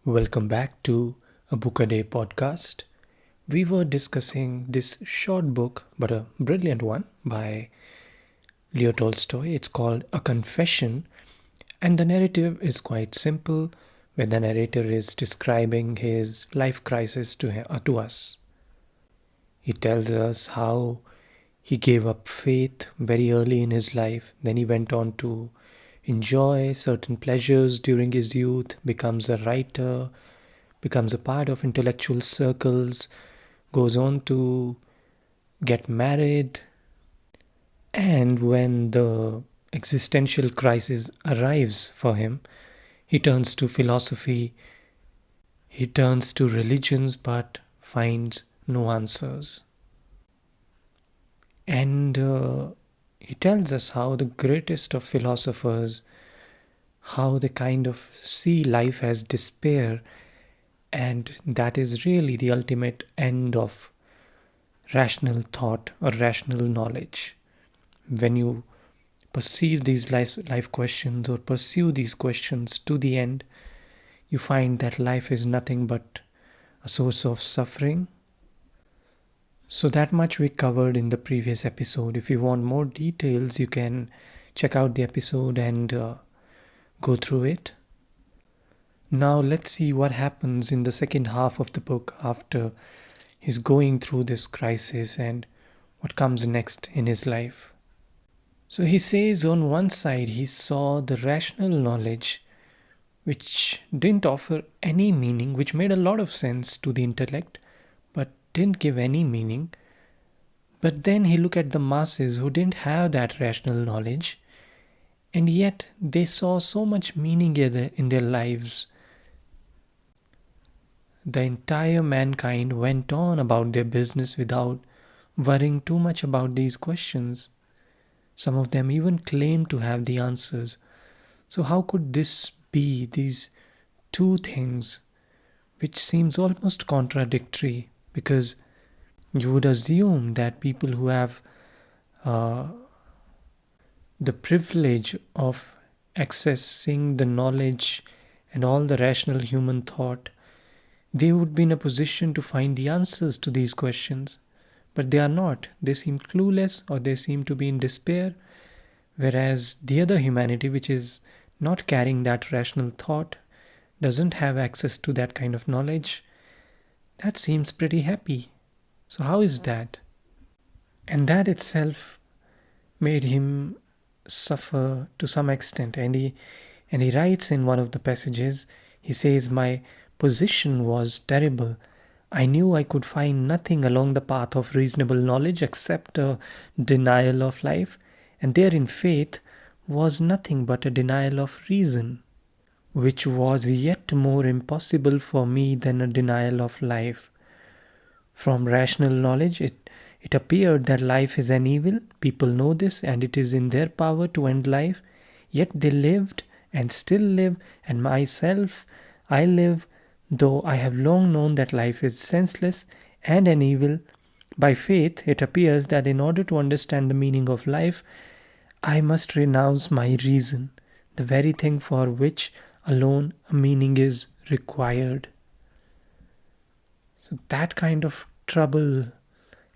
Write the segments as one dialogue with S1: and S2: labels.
S1: Welcome back to a Book a Day podcast. We were discussing this short book, but a brilliant one by Leo Tolstoy. It's called A Confession, and the narrative is quite simple, where the narrator is describing his life crisis to us. He tells us how he gave up faith very early in his life, then he went on to enjoy certain pleasures during his youth, becomes a writer, becomes a part of intellectual circles, goes on to get married, and when the existential crisis arrives for him, he turns to philosophy, he turns to religions, but finds no answers. And he tells us how the greatest of philosophers, how they kind of see life as despair, and that is really the ultimate end of rational thought or rational knowledge. When you perceive these life questions or pursue these questions to the end, you find that life is nothing but a source of suffering. So, that much we covered in the previous episode. If you want more details, you can check out the episode and go through it. Now, let's see what happens in the second half of the book after he's going through this crisis and what comes next in his life. So he says on one side he saw the rational knowledge which didn't offer any meaning, which made a lot of sense to the intellect but didn't give any meaning. But then he looked at the masses who didn't have that rational knowledge, and yet they saw so much meaning in their lives. The entire mankind went on about their business without worrying too much about these questions. Some of them even claimed to have the answers. So how could this be, these two things, which seems almost contradictory? Because you would assume that people who have the privilege of accessing the knowledge and all the rational human thought, they would be in a position to find the answers to these questions. But they are not. They seem clueless or they seem to be in despair. Whereas the other humanity, which is not carrying that rational thought, doesn't have access to that kind of knowledge, that seems pretty happy. So, how is that? And that itself made him suffer to some extent. And he writes in one of the passages, he says, "My position was terrible. I knew I could find nothing along the path of reasonable knowledge except a denial of life, and therein faith was nothing but a denial of reason, which was yet more impossible for me than a denial of life. From rational knowledge, it appeared that life is an evil. People know this, and it is in their power to end life. Yet they lived and still live, and myself, I live, though I have long known that life is senseless and an evil. By faith, it appears that in order to understand the meaning of life, I must renounce my reason, the very thing for which alone a meaning is required." So that kind of trouble,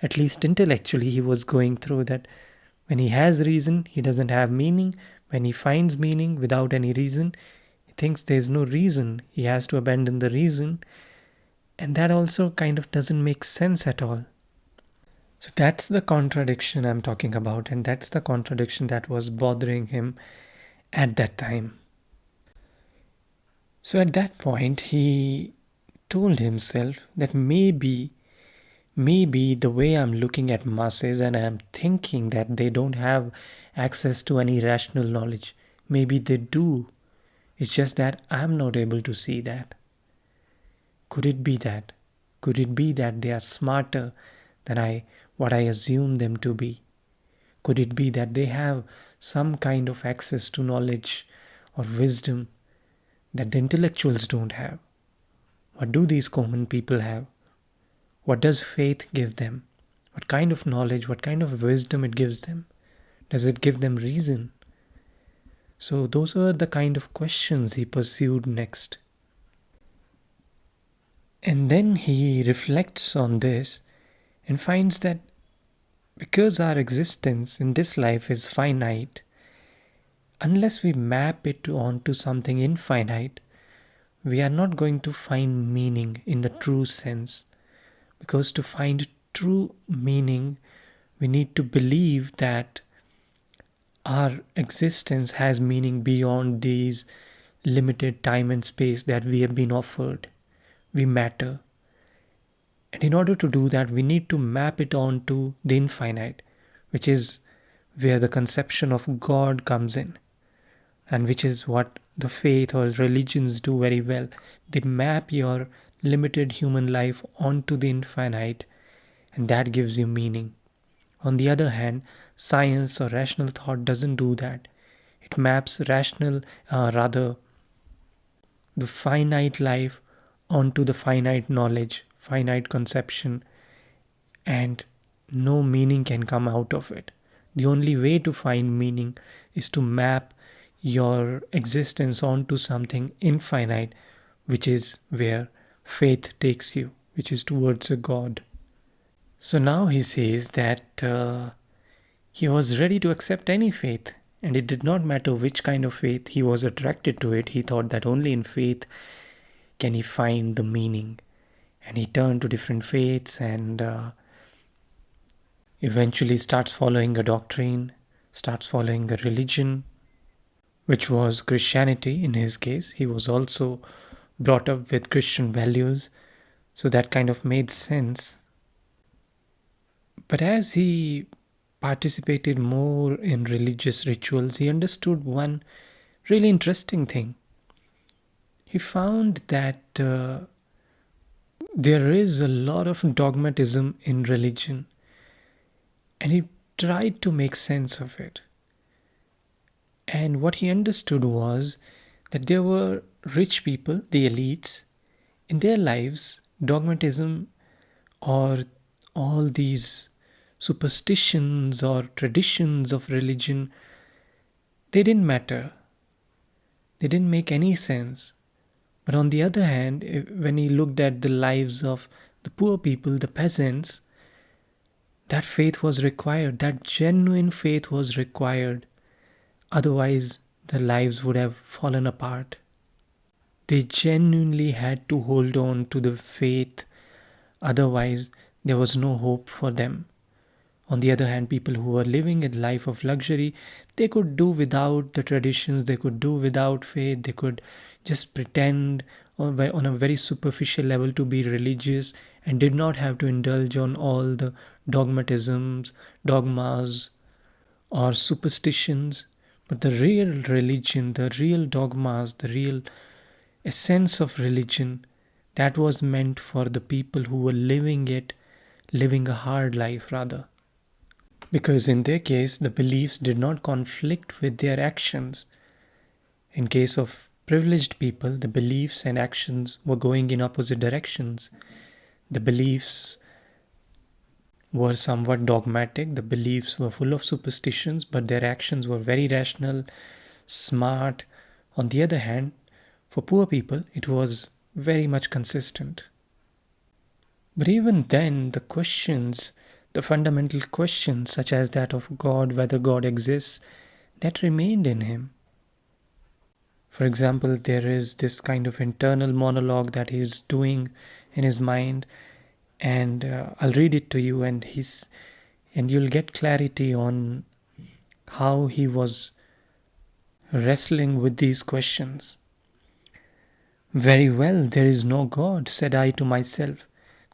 S1: at least intellectually, he was going through, that when he has reason, he doesn't have meaning. When he finds meaning without any reason, he thinks there's no reason. He has to abandon the reason. And that also kind of doesn't make sense at all. So that's the contradiction I'm talking about. And that's the contradiction that was bothering him at that time. So at that point, he told himself that maybe the way I'm looking at masses and I'm thinking that they don't have access to any rational knowledge, maybe they do. It's just that I'm not able to see that. Could it be that? Could it be that they are smarter than what I assume them to be? Could it be that they have some kind of access to knowledge or wisdom that the intellectuals don't have? What do these common people have? What does faith give them? What kind of knowledge, what kind of wisdom it gives them? Does it give them reason? So those were the kind of questions he pursued next. And then he reflects on this and finds that because our existence in this life is finite, unless we map it onto something infinite, we are not going to find meaning in the true sense. Because to find true meaning, we need to believe that our existence has meaning beyond these limited time and space that we have been offered. We matter. And in order to do that, we need to map it onto the infinite, which is where the conception of God comes in, and which is what the faith or religions do very well. They map your limited human life onto the infinite, and that gives you meaning. On the other hand, science or rational thought doesn't do that. It maps rather, the finite life onto the finite knowledge, finite conception, and no meaning can come out of it. The only way to find meaning is to map your existence onto something infinite, which is where faith takes you, which is towards a God. So now he says that he was ready to accept any faith, and it did not matter which kind of faith he was attracted to it. He thought that only in faith can he find the meaning. And he turned to different faiths and eventually starts following a doctrine, starts following a religion, which was Christianity in his case. He was also brought up with Christian values, so that kind of made sense. But as he participated more in religious rituals, he understood one really interesting thing. He found that there is a lot of dogmatism in religion, and he tried to make sense of it. And what he understood was that there were rich people, the elites, in their lives, dogmatism or all these superstitions or traditions of religion, they didn't matter. They didn't make any sense. But on the other hand, when he looked at the lives of the poor people, the peasants, that faith was required. That genuine faith was required. Otherwise, their lives would have fallen apart. They genuinely had to hold on to the faith. Otherwise, there was no hope for them. On the other hand, people who were living a life of luxury, they could do without the traditions, they could do without faith, they could just pretend on a very superficial level to be religious and did not have to indulge on all the dogmatisms, dogmas, or superstitions. But the real religion, the real dogmas, the real essence of religion, that was meant for the people who were living it, living a hard life rather. Because in their case, the beliefs did not conflict with their actions. In case of privileged people, the beliefs and actions were going in opposite directions. The beliefs were somewhat dogmatic, the beliefs were full of superstitions, but their actions were very rational, smart. On the other hand, for poor people, it was very much consistent. But even then, the fundamental questions, such as that of God, whether God exists, that remained in him. For example, there is this kind of internal monologue that he's doing in his mind, and I'll read it to you, and you'll get clarity on how he was wrestling with these questions. Very well, there is no God, said I to myself.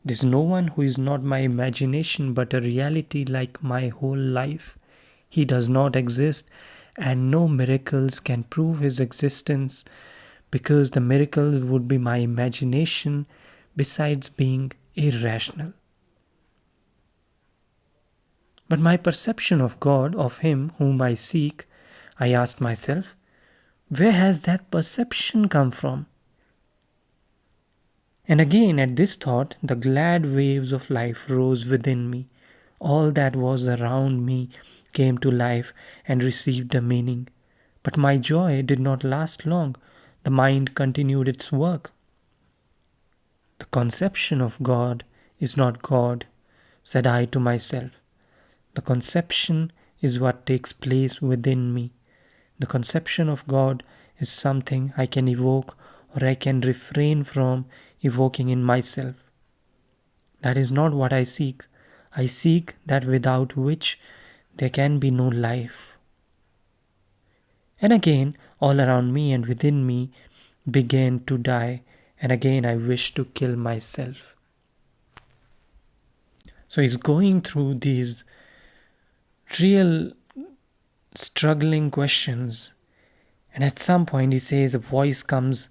S1: There is no one who is not my imagination but a reality like my whole life. He does not exist, and no miracles can prove his existence, because the miracles would be my imagination, besides being irrational. But my perception of God, of him whom I seek, I asked myself, where has that perception come from? And again, at this thought, the glad waves of life rose within me. All that was around me came to life and received a meaning. But my joy did not last long. The mind continued its work. The conception of God is not God, said I to myself. The conception is what takes place within me. The conception of God is something I can evoke or I can refrain from evoking in myself. That is not what I seek. I seek that without which there can be no life. And again, all around me and within me began to die, and again I wish to kill myself. So he's going through these real struggling questions, and at some point he says a voice comes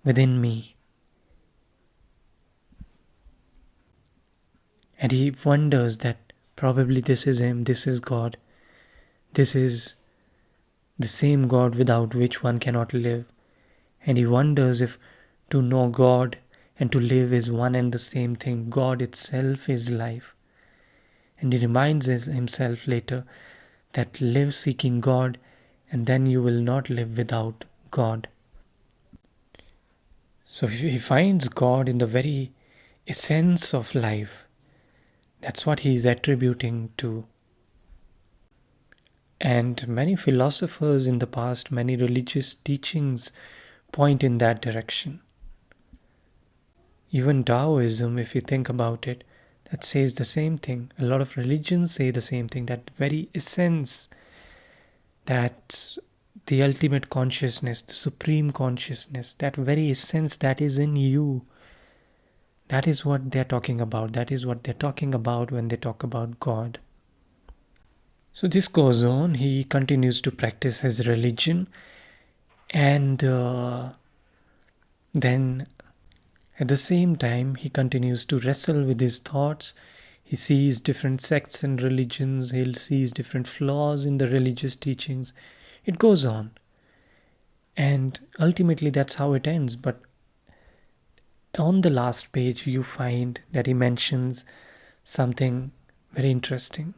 S1: within me, and he wonders that probably this is him, this is God, this is the same God without which one cannot live. And he wonders if to know God and to live is one and the same thing. God itself is life. And he reminds himself later that live seeking God, and then you will not live without God. So he finds God in the very essence of life. That's what he is attributing to. And many philosophers in the past, many religious teachings point in that direction. Even Taoism, if you think about it, that says the same thing. A lot of religions say the same thing, that very essence, that the ultimate consciousness, the supreme consciousness, that very essence that is in you, that is what they're talking about. That is what they're talking about when they talk about God. So this goes on. He continues to practice his religion, and then at the same time he continues to wrestle with his thoughts. He sees different sects and religions. He sees different flaws in the religious teachings. It goes on, and ultimately that's how it ends. But on the last page you find that he mentions something very interesting.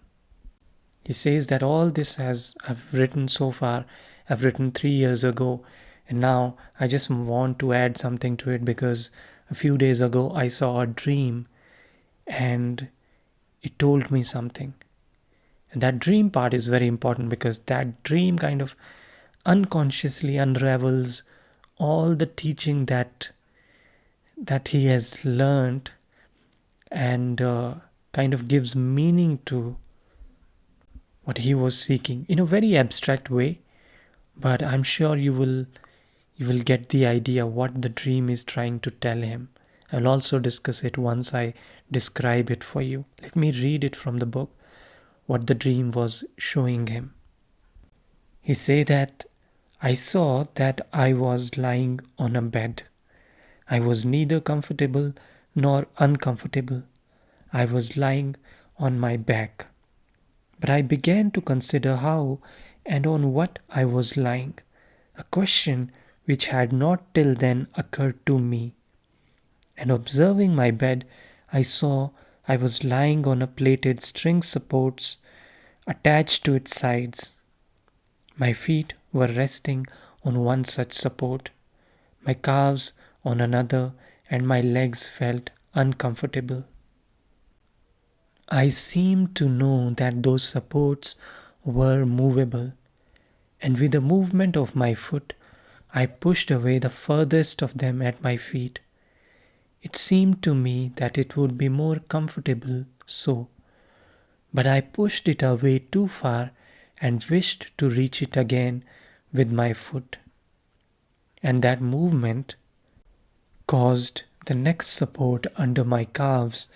S1: He says that all this I've written so far, I've written 3 years ago, and now I just want to add something to it because a few days ago I saw a dream and it told me something. And that dream part is very important because that dream kind of unconsciously unravels all the teaching that he has learned, and kind of gives meaning to what he was seeking in a very abstract way. But I'm sure you will get the idea what the dream is trying to tell him. I'll also discuss it once I describe it for you. Let me read it from the book, what the dream was showing him. He say that I saw that I was lying on a bed. I was neither comfortable nor uncomfortable. I was lying on my back. But I began to consider how and on what I was lying, a question which had not till then occurred to me. And observing my bed, I saw I was lying on a plated string supports attached to its sides. My feet were resting on one such support, my calves on another, and my legs felt uncomfortable. I seemed to know that those supports were movable, and with a movement of my foot, I pushed away the furthest of them at my feet. It seemed to me that it would be more comfortable so, but I pushed it away too far and wished to reach it again with my foot. And that movement caused the next support under my calves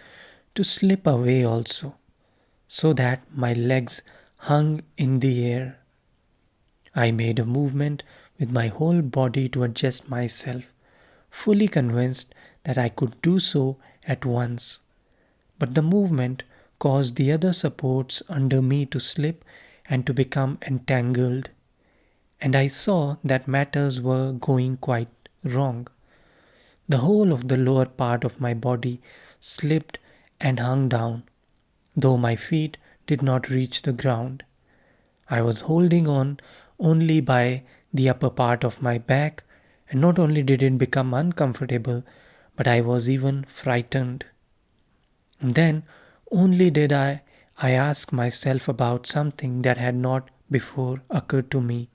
S1: to slip away also, so that my legs hung in the air. I made a movement with my whole body to adjust myself, fully convinced that I could do so at once. But the movement caused the other supports under me to slip and to become entangled, and I saw that matters were going quite wrong. The whole of the lower part of my body slipped and hung down, though my feet did not reach the ground. I was holding on only by the upper part of my back, and not only did it become uncomfortable, but I was even frightened. And then only did I ask myself about something that had not before occurred to me.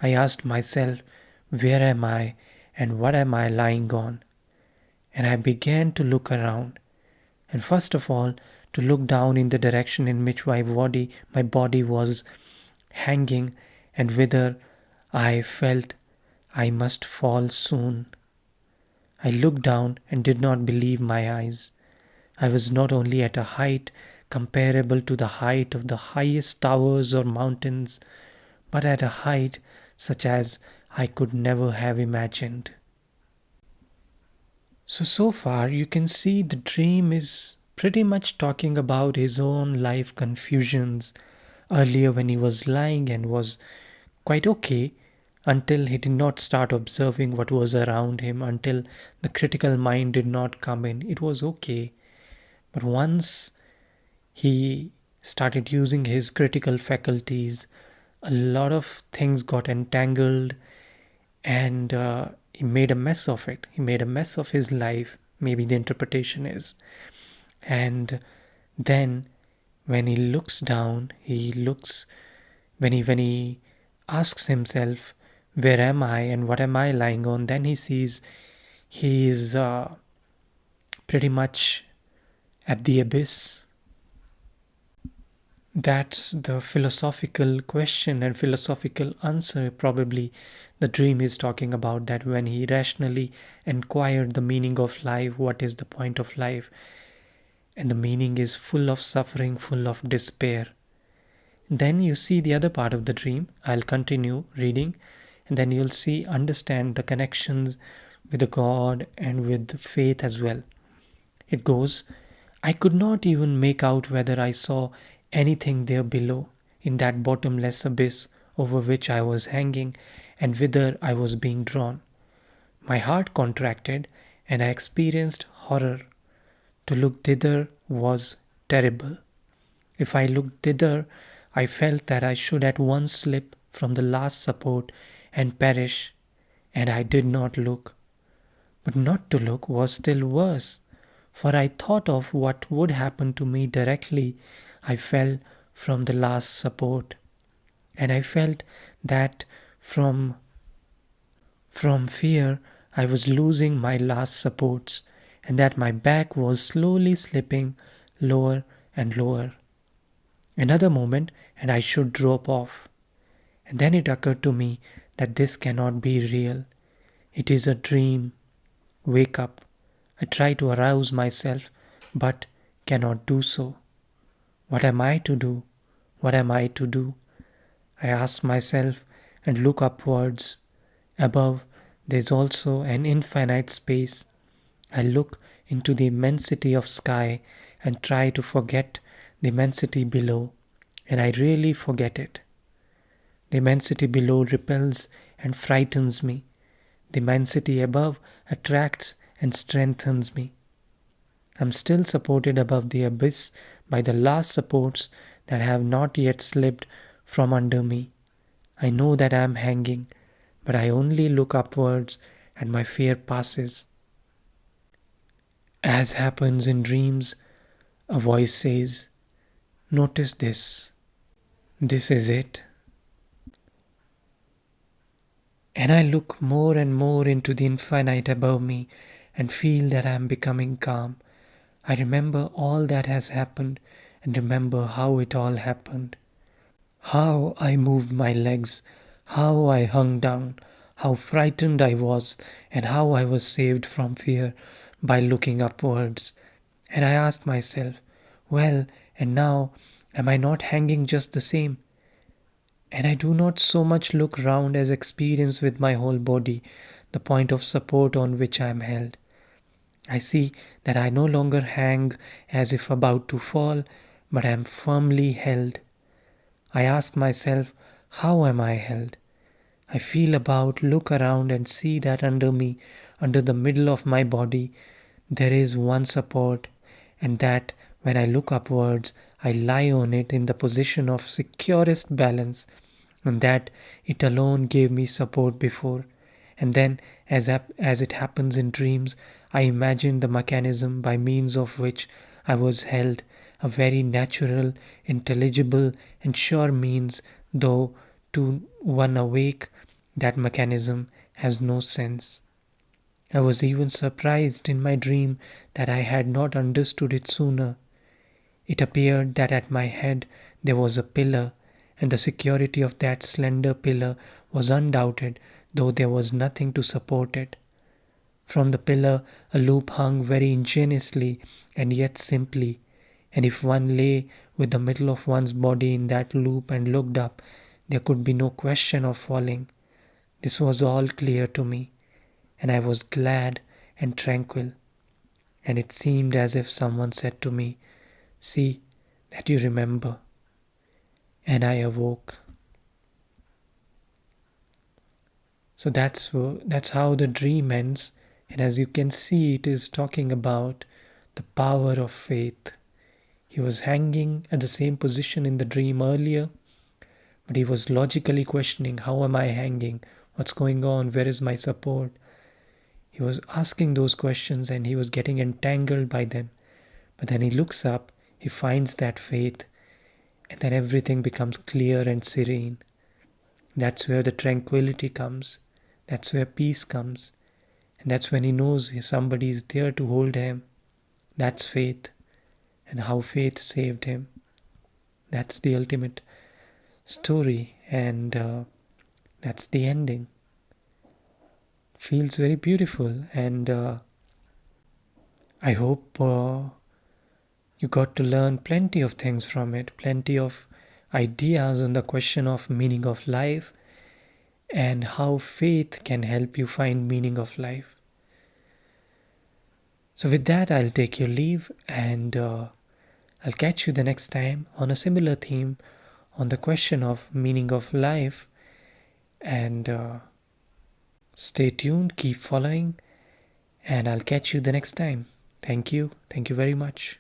S1: I asked myself, where am I and what am I lying on? And I began to look around. And first of all, to look down in the direction in which my body was hanging, and whither I felt I must fall soon. I looked down and did not believe my eyes. I was not only at a height comparable to the height of the highest towers or mountains, but at a height such as I could never have imagined. So far you can see the dream is pretty much talking about his own life confusions earlier when he was lying and was quite okay until he did not start observing what was around him, until the critical mind did not come in. It was okay. But once he started using his critical faculties, a lot of things got entangled, and he made a mess of it. He made a mess of his life, maybe the interpretation is. And then when he looks down, when he asks himself, where am I and what am I lying on, then he sees he is pretty much at the abyss. That's the philosophical question and philosophical answer. Probably the dream is talking about that when he rationally inquired the meaning of life, what is the point of life, and the meaning is full of suffering, full of despair. Then you see the other part of the dream. I'll continue reading, and then you'll understand the connections with the God and with the faith as well. It goes, I could not even make out whether I saw anything there below, in that bottomless abyss over which I was hanging, and whither I was being drawn. My heart contracted, and I experienced horror. To look thither was terrible. If I looked thither, I felt that I should at once slip from the last support and perish, and I did not look. But not to look was still worse, for I thought of what would happen to me directly I fell from the last support, and I felt that from fear I was losing my last supports, and that my back was slowly slipping lower and lower. Another moment, and I should drop off. And then it occurred to me that this cannot be real. It is a dream. Wake up. I try to arouse myself, but cannot do so. What am I to do? What am I to do? I ask myself and look upwards. Above, there is also an infinite space. I look into the immensity of sky and try to forget the immensity below, and I really forget it. The immensity below repels and frightens me. The immensity above attracts and strengthens me. I am still supported above the abyss by the last supports that have not yet slipped from under me. I know that I am hanging, but I only look upwards and my fear passes. As happens in dreams, a voice says, notice this. This is it. And I look more and more into the infinite above me and feel that I am becoming calm. I remember all that has happened and remember how it all happened. How I moved my legs, how I hung down, how frightened I was, and how I was saved from fear by looking upwards. And I asked myself, well, and now am I not hanging just the same? And I do not so much look round as experience with my whole body the point of support on which I am held. I see that I no longer hang as if about to fall, but am firmly held. I ask myself, how am I held? I feel about, look around, and see that under me, under the middle of my body, there is one support, and that when I look upwards, I lie on it in the position of securest balance, and that it alone gave me support before, And then, as it happens in dreams, I imagined the mechanism by means of which I was held, a very natural, intelligible, and sure means, though to one awake, that mechanism has no sense. I was even surprised in my dream that I had not understood it sooner. It appeared that at my head there was a pillar, and the security of that slender pillar was undoubted, though there was nothing to support it. From the pillar a loop hung very ingeniously and yet simply, and if one lay with the middle of one's body in that loop and looked up, there could be no question of falling. This was all clear to me, and I was glad and tranquil, and it seemed as if someone said to me, "See that you remember." And I awoke. So that's how the dream ends, and as you can see, it is talking about the power of faith. He was hanging at the same position in the dream earlier, but he was logically questioning, how am I hanging? What's going on? Where is my support? He was asking those questions and he was getting entangled by them. But then he looks up, he finds that faith, and then everything becomes clear and serene. That's where the tranquility comes. That's where peace comes. And that's when he knows somebody is there to hold him. That's faith. And how faith saved him. That's the ultimate story. And that's the ending. Feels very beautiful. And I hope you got to learn plenty of things from it. Plenty of ideas on the question of meaning of life and how faith can help you find meaning of life. So with that, I'll take your leave, and I'll catch you the next time on a similar theme on the question of meaning of life. And stay tuned, keep following, and I'll catch you the next time. Thank you. Thank you very much.